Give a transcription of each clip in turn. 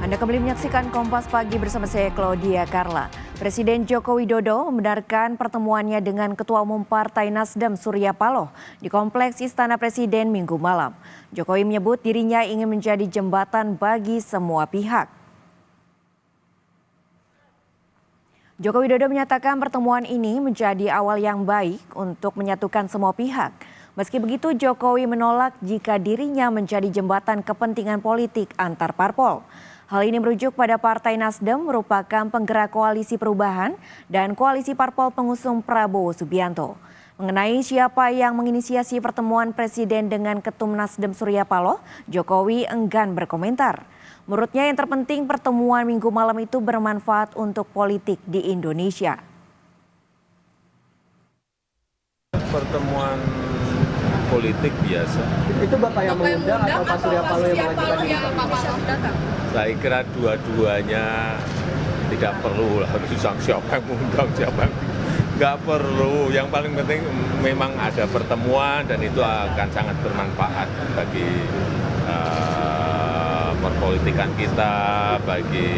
Anda kembali menyaksikan Kompas Pagi bersama saya Claudia Carla. Presiden Joko Widodo membenarkan pertemuannya dengan Ketua Umum Partai Nasdem Surya Paloh di Kompleks Istana Presiden Minggu malam. Jokowi menyebut dirinya ingin menjadi jembatan bagi semua pihak. Joko Widodo menyatakan pertemuan ini menjadi awal yang baik untuk menyatukan semua pihak. Meski begitu, Jokowi menolak jika dirinya menjadi jembatan kepentingan politik antar parpol. Hal ini merujuk pada Partai Nasdem merupakan penggerak koalisi perubahan dan koalisi parpol pengusung Prabowo Subianto. Mengenai siapa yang menginisiasi pertemuan Presiden dengan Ketum Nasdem Surya Paloh, Jokowi enggan berkomentar. Menurutnya yang terpenting pertemuan Minggu malam itu bermanfaat untuk politik di Indonesia. Pertemuan politik biasa. Itu Bapak yang mengundang atau Pak Surya Paloh yang mengajukan datang? Saya kira dua-duanya tidak perlu lah siapa yang mengundang siapa yang nggak perlu. Yang paling penting memang ada pertemuan dan itu akan sangat bermanfaat bagi perpolitikan kita, bagi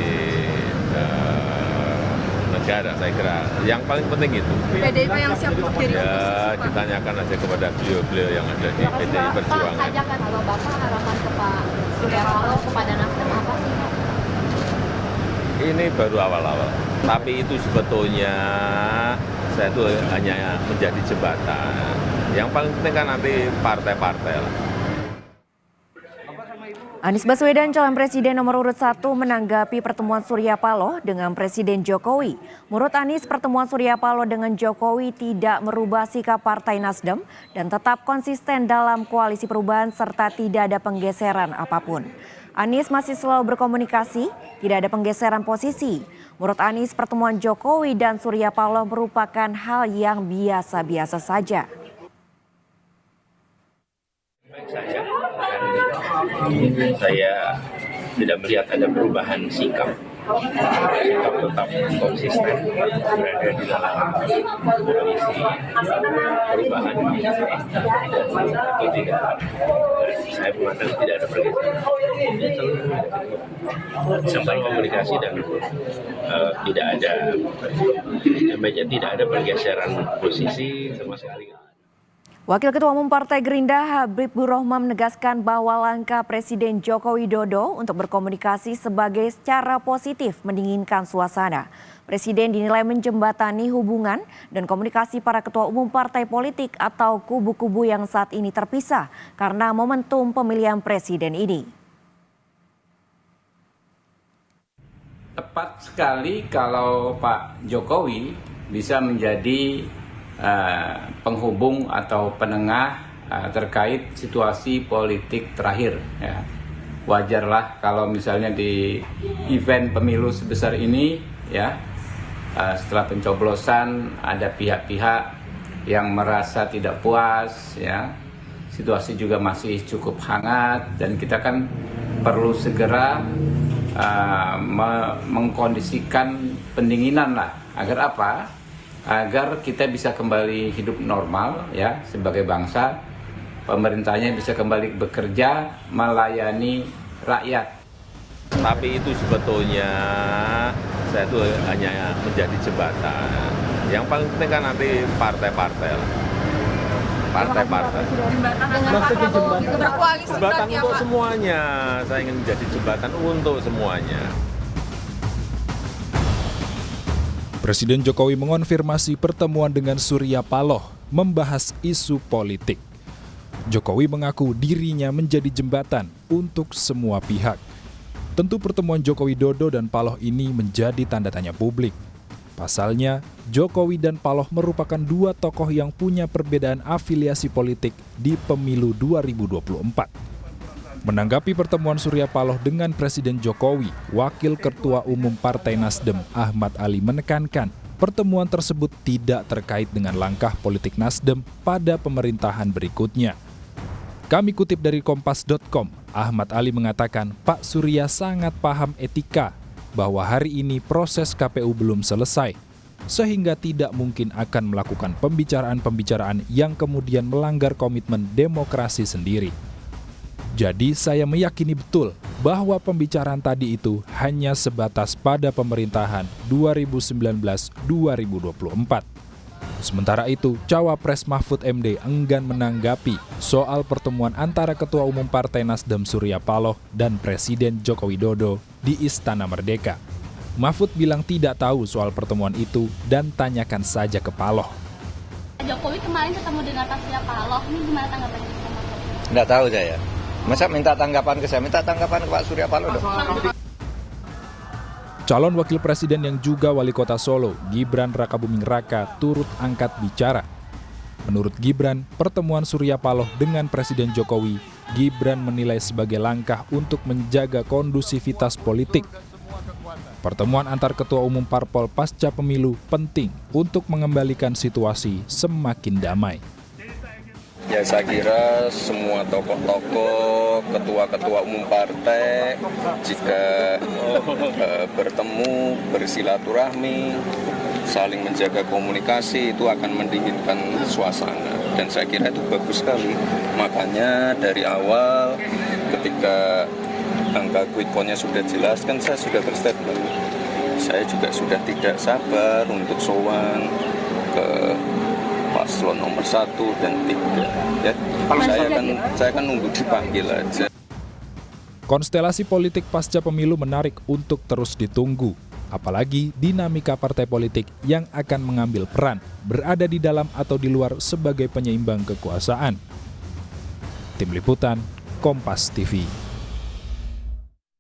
negara, saya kira. Yang paling penting itu. PDIP yang siap untuk diri ya, ditanyakan aja kepada beliau-beliau yang ada di PDI Perjuangan. Pak, ajakan atau Bapak harapan ke Pak Surya Paloh kepada Nasdem apa sih Pak? Ini baru awal-awal. Tapi itu sebetulnya saya itu hanya menjadi jembatan. Yang paling penting kan nanti partai-partai lah. Anies Baswedan calon presiden nomor urut 1 menanggapi pertemuan Surya Paloh dengan Presiden Jokowi. Menurut Anies, pertemuan Surya Paloh dengan Jokowi tidak merubah sikap Partai Nasdem dan tetap konsisten dalam koalisi perubahan serta tidak ada penggeseran apapun. Anies masih selalu berkomunikasi, tidak ada penggeseran posisi. Menurut Anies, pertemuan Jokowi dan Surya Paloh merupakan hal yang biasa-biasa saja. Baik saja, dan saya tidak melihat ada perubahan sikap tetap konsisten berada di dalam koalisi perubahan atau tidak. Saya mengatakan tidak ada pergeseran, sampai komunikasi dan tidak ada pergeseran posisi sama sekali. Wakil Ketua Umum Partai Gerindra Habibur Rahman menegaskan bahwa langkah Presiden Joko Widodo untuk berkomunikasi sebagai cara positif mendinginkan suasana. Presiden dinilai menjembatani hubungan dan komunikasi para ketua umum partai politik atau kubu-kubu yang saat ini terpisah karena momentum pemilihan presiden ini. Tepat sekali kalau Pak Jokowi bisa menjadi penghubung atau penengah terkait situasi politik terakhir. Ya. Wajarlah kalau misalnya di event pemilu sebesar ini, ya, setelah pencoblosan ada pihak-pihak yang merasa tidak puas, ya. Situasi juga masih cukup hangat dan kita kan perlu segera mengkondisikan pendinginan lah. Agar apa? Agar kita bisa kembali hidup normal, ya, sebagai bangsa, pemerintahnya bisa kembali bekerja melayani rakyat. Tapi itu sebetulnya saya itu hanya menjadi jembatan. Yang paling penting kan nanti partai-partai lah. Partai-partai. Jembatan untuk semuanya. Saya ingin menjadi jembatan untuk semuanya. Presiden Jokowi mengonfirmasi pertemuan dengan Surya Paloh membahas isu politik. Jokowi mengaku dirinya menjadi jembatan untuk semua pihak. Tentu pertemuan Joko Widodo dan Paloh ini menjadi tanda tanya publik. Pasalnya, Jokowi dan Paloh merupakan dua tokoh yang punya perbedaan afiliasi politik di pemilu 2024. Menanggapi pertemuan Surya Paloh dengan Presiden Jokowi, Wakil Ketua Umum Partai Nasdem Ahmad Ali menekankan pertemuan tersebut tidak terkait dengan langkah politik Nasdem pada pemerintahan berikutnya. Kami kutip dari Kompas.com, Ahmad Ali mengatakan Pak Surya sangat paham etika bahwa hari ini proses KPU belum selesai, sehingga tidak mungkin akan melakukan pembicaraan-pembicaraan yang kemudian melanggar komitmen demokrasi sendiri. Jadi saya meyakini betul bahwa pembicaraan tadi itu hanya sebatas pada pemerintahan 2019-2024. Sementara itu, Cawapres Mahfud MD enggan menanggapi soal pertemuan antara Ketua Umum Partai Nasdem Surya Paloh dan Presiden Joko Widodo di Istana Merdeka. Mahfud bilang tidak tahu soal pertemuan itu dan tanyakan saja ke Paloh. Jokowi kemarin ketemu dengan Pak Surya Paloh, ini gimana tanggapannya? Nggak tahu saya. Masa minta tanggapan ke saya? Minta tanggapan ke Pak Surya Paloh dong. Calon wakil presiden yang juga wali kota Solo, Gibran Rakabuming Raka, turut angkat bicara. Menurut Gibran, pertemuan Surya Paloh dengan Presiden Jokowi, Gibran menilai sebagai langkah untuk menjaga kondusivitas politik. Pertemuan antar ketua umum parpol pasca pemilu penting untuk mengembalikan situasi semakin damai. Ya saya kira semua tokoh-tokoh, ketua-ketua umum partai jika bertemu, bersilaturahmi, saling menjaga komunikasi itu akan mendinginkan suasana. Dan saya kira itu bagus sekali. Makanya dari awal ketika angka quick count-nya sudah jelas, kan saya sudah berstatement. Saya juga sudah tidak sabar untuk sowan ke paslon nomor 1 dan 3. Ya. Saya akan nunggu dipanggil aja. Konstelasi politik pasca pemilu menarik untuk terus ditunggu. Apalagi dinamika partai politik yang akan mengambil peran berada di dalam atau di luar sebagai penyeimbang kekuasaan. Tim Liputan, Kompas TV.